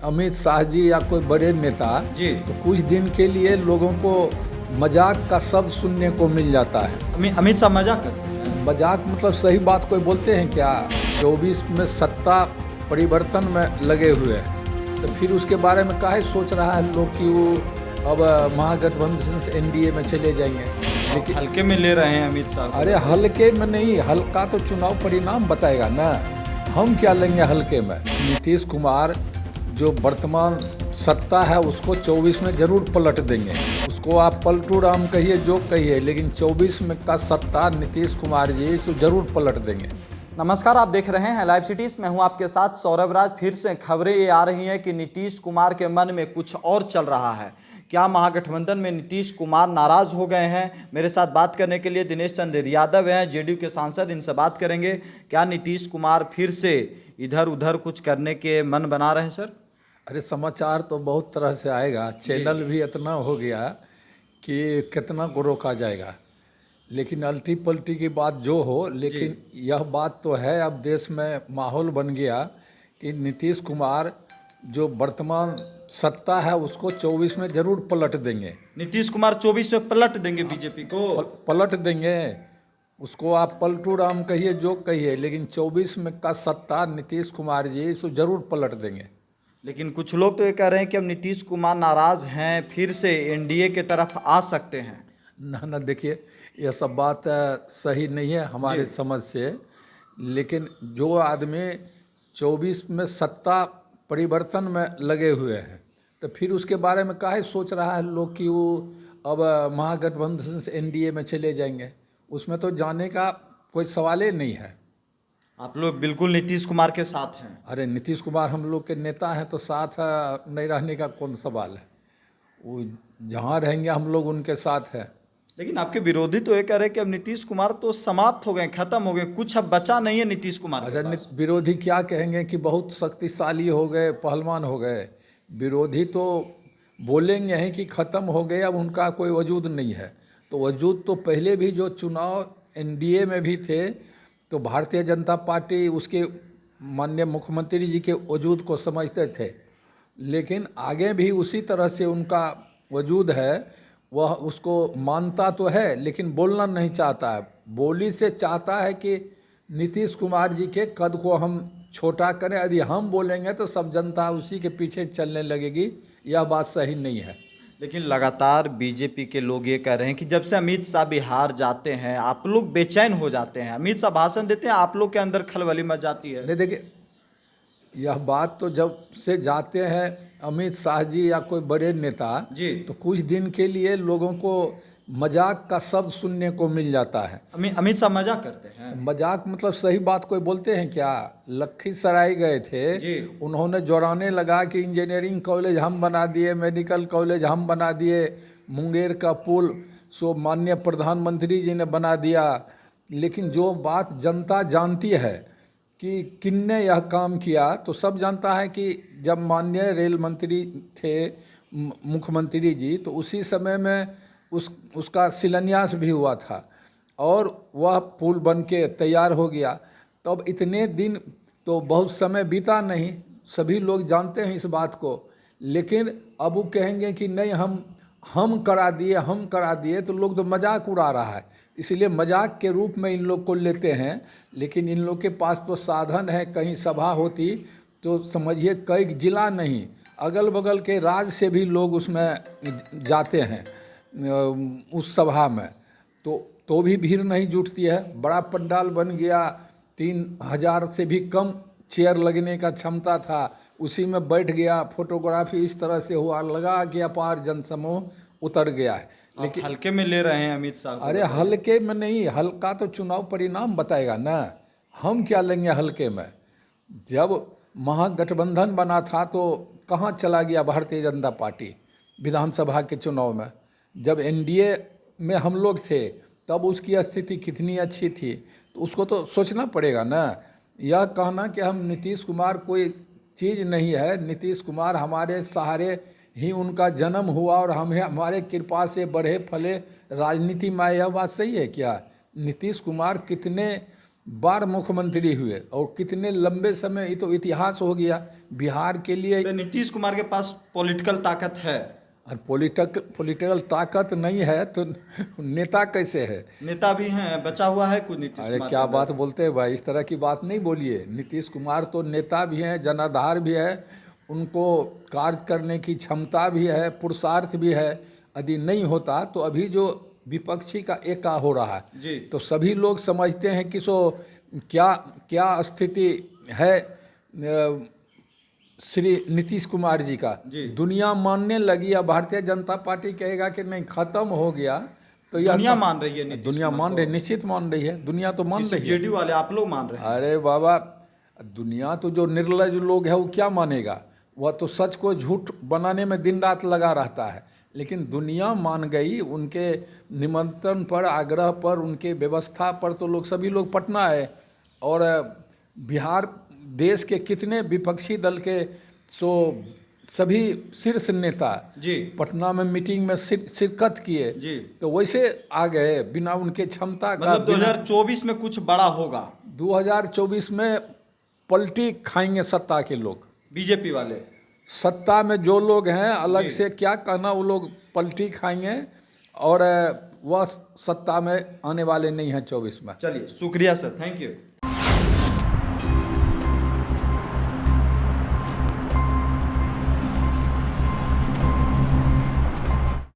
अमित शाह जी या कोई बड़े नेता जी। तो कुछ दिन के लिए लोगों को मजाक का शब्द सुनने को मिल जाता है। अमित शाह मजाक करते हैं। मजाक मतलब सही बात कोई बोलते हैं क्या? 24 में सत्ता परिवर्तन में लगे हुए हैं, तो फिर उसके बारे में काहे सोच रहा है लोग कि वो अब महागठबंधन से एनडीए में चले जाएंगे। लेकिन हल्के में ले रहे हैं अमित शाह। अरे हल्के में नहीं, हल्का तो चुनाव परिणाम बताएगा ना। हम क्या लेंगे हल्के में? नीतीश कुमार जो वर्तमान सत्ता है उसको 24 में जरूर पलट देंगे। उसको आप पलटू राम कहिए जो कहिए, लेकिन 24 में का सत्ता नीतीश कुमार जी इसको जरूर पलट देंगे। नमस्कार, आप देख रहे हैं लाइव सिटीज। मैं हूं आपके साथ सौरभ राज। फिर से खबरें ये आ रही हैं कि नीतीश कुमार के मन में कुछ और चल रहा है। क्या महागठबंधन में नीतीश कुमार नाराज हो गए हैं? मेरे साथ बात करने के लिए दिनेश चंद्र यादव हैं, जेडीयू के सांसद। इनसे बात करेंगे। क्या नीतीश कुमार फिर से इधर उधर कुछ करने के मन बना रहे हैं सर? अरे समाचार तो बहुत तरह से आएगा, चैनल भी इतना हो गया कि कितना को रोका जाएगा। लेकिन अल्टी पल्टी की बात जो हो, लेकिन यह बात तो है, अब देश में माहौल बन गया कि नीतीश कुमार जो वर्तमान सत्ता है उसको 24 में जरूर पलट देंगे। नीतीश कुमार 24 में पलट देंगे बीजेपी को? पलट देंगे। उसको आप पलटू राम कहिए जो कहिए, लेकिन 24 में का सत्ता नीतीश कुमार जी इसको जरूर पलट देंगे। लेकिन कुछ लोग तो ये कह रहे हैं कि अब नीतीश कुमार नाराज हैं, फिर से एनडीए के तरफ आ सकते हैं। ना देखिए, यह सब बात सही नहीं है हमारे समझ से। लेकिन जो आदमी 24 में सत्ता परिवर्तन में लगे हुए हैं, तो फिर उसके बारे में काहे सोच रहा है लोग कि वो अब महागठबंधन से एनडीए में चले जाएंगे। उसमें तो जाने का कोई सवाल ही नहीं है। आप लोग बिल्कुल नीतीश कुमार के साथ हैं? अरे नीतीश कुमार हम लोग के नेता हैं, तो साथ नहीं रहने का कौन सवाल है। वो जहाँ रहेंगे हम लोग उनके साथ हैं। लेकिन आपके विरोधी तो ये कह रहे हैं कि अब नीतीश कुमार तो समाप्त हो गए, खत्म हो गए, कुछ अब बचा नहीं है नीतीश कुमार के अच्छा, पास। विरोधी क्या कहेंगे कि बहुत शक्तिशाली हो गए, पहलवान हो गए। विरोधी तो बोलेंगे हैं कि ख़त्म हो गए, अब उनका कोई वजूद नहीं है। तो वजूद तो पहले भी जो चुनाव एनडीए में भी थे, तो भारतीय जनता पार्टी उसके माननीय मुख्यमंत्री जी के वजूद को समझते थे। लेकिन आगे भी उसी तरह से उनका वजूद है, वह उसको मानता तो है लेकिन बोलना नहीं चाहता है। बोली से चाहता है कि नीतीश कुमार जी के कद को हम छोटा करें। यदि हम बोलेंगे तो सब जनता उसी के पीछे चलने लगेगी। यह बात सही नहीं है। लेकिन लगातार बीजेपी के लोग ये कह रहे हैं कि जब से अमित शाह बिहार जाते हैं आप लोग बेचैन हो जाते हैं। अमित शाह भाषण देते हैं, आप लोग के अंदर खलबली मच जाती है। नहीं देखिए, यह बात तो जब से जाते हैं अमित शाह जी या कोई बड़े नेता जी। तो कुछ दिन के लिए लोगों को मजाक का शब्द सुनने को मिल जाता है। अमित शाह मजाक करते हैं। मजाक मतलब सही बात कोई बोलते हैं क्या? लखीसराय गए थे, उन्होंने जोराने लगा कि इंजीनियरिंग कॉलेज हम बना दिए, मेडिकल कॉलेज हम बना दिए, मुंगेर का पुल सो माननीय प्रधानमंत्री जी ने बना दिया। लेकिन जो बात जनता जानती है कि किन्ने यह काम किया, तो सब जानता है कि जब माननीय रेल मंत्री थे मुख्यमंत्री जी, तो उसी समय में उसका शिलान्यास भी हुआ था और वह पुल बन के तैयार हो गया। तब इतने दिन तो बहुत समय बीता नहीं, सभी लोग जानते हैं इस बात को। लेकिन अब वो कहेंगे कि नहीं हम करा दिए, तो लोग तो मजाक उड़ा रहा है। इसलिए मजाक के रूप में इन लोग को लेते हैं। लेकिन इन लोग के पास तो साधन है, कहीं सभा होती तो समझिए कई जिला नहीं, अगल बगल के राज्य से भी लोग उसमें जाते हैं उस सभा में, तो भी भीड़ नहीं जुटती है। बड़ा पंडाल बन गया, 3000 से भी कम चेयर लगने का क्षमता था, उसी में बैठ गया। फोटोग्राफी इस तरह से हुआ, लगा कि अपार जनसमूह उतर गया है। लेकिन हल्के में ले रहे हैं अमित शाह। अरे हल्के में नहीं, हल्का तो चुनाव परिणाम बताएगा ना। हम क्या लेंगे हल्के में? जब महागठबंधन बना था तो कहाँ चला गया भारतीय जनता पार्टी विधानसभा के चुनाव में? जब एनडीए में हम लोग थे तब उसकी स्थिति कितनी अच्छी थी, तो उसको तो सोचना पड़ेगा ना। यह कहना कि हम नीतीश कुमार कोई चीज़ नहीं है, नीतीश कुमार हमारे सहारे ही उनका जन्म हुआ और हमारे कृपा से बढ़े फले राजनीति में, यह बात सही है क्या? नीतीश कुमार कितने बार मुख्यमंत्री हुए और कितने लंबे समय, ये तो इतिहास हो गया बिहार के लिए। तो नीतीश कुमार के पास पॉलिटिकल ताकत है, और पॉलिटिकल ताकत नहीं है तो नेता कैसे है? नेता भी हैं, बचा हुआ है कुछ नीतीश अरे कुमार क्या के बात अंदर। बोलते हैं भाई, इस तरह की बात नहीं बोलिए। नीतीश कुमार तो नेता भी हैं, जनाधार भी है, उनको कार्य करने की क्षमता भी है, पुरुषार्थ भी है। यदि नहीं होता तो अभी जो विपक्षी का एका हो रहा है जी तो सभी लोग समझते हैं कि सो क्या क्या स्थिति है श्री नीतीश कुमार जी का। जी। दुनिया मानने लगी, अब भारतीय जनता पार्टी कहेगा कि नहीं खत्म हो गया तो यह दुनिया मान रही है नीतीश दुनिया कुमार मान को। रही, निश्चित मान रही है, दुनिया तो मान रही है। जेडीयू वाले आप लोग मान रहे हैं? अरे बाबा, दुनिया तो जो निर्लज लोग है वो क्या मानेगा? वह तो सच को झूठ बनाने में दिन रात लगा रहता है। लेकिन दुनिया मान गई, उनके निमंत्रण पर, आग्रह पर, उनके व्यवस्था पर तो लोग सभी लोग पटना है। और बिहार देश के कितने विपक्षी दल के सभी शीर्ष नेता जी पटना में मीटिंग में शिरकत किए। जी। तो वैसे आ गए बिना उनके क्षमता का। मतलब 2024 में कुछ बड़ा होगा? 2024 में पलटी खाएंगे सत्ता के लोग, बीजेपी वाले। सत्ता में जो लोग हैं अलग जी। से क्या कहना, वो लोग पलटी खाएंगे और वह सत्ता में आने वाले नहीं हैं 24 में। चलिए, शुक्रिया सर, थैंक यू।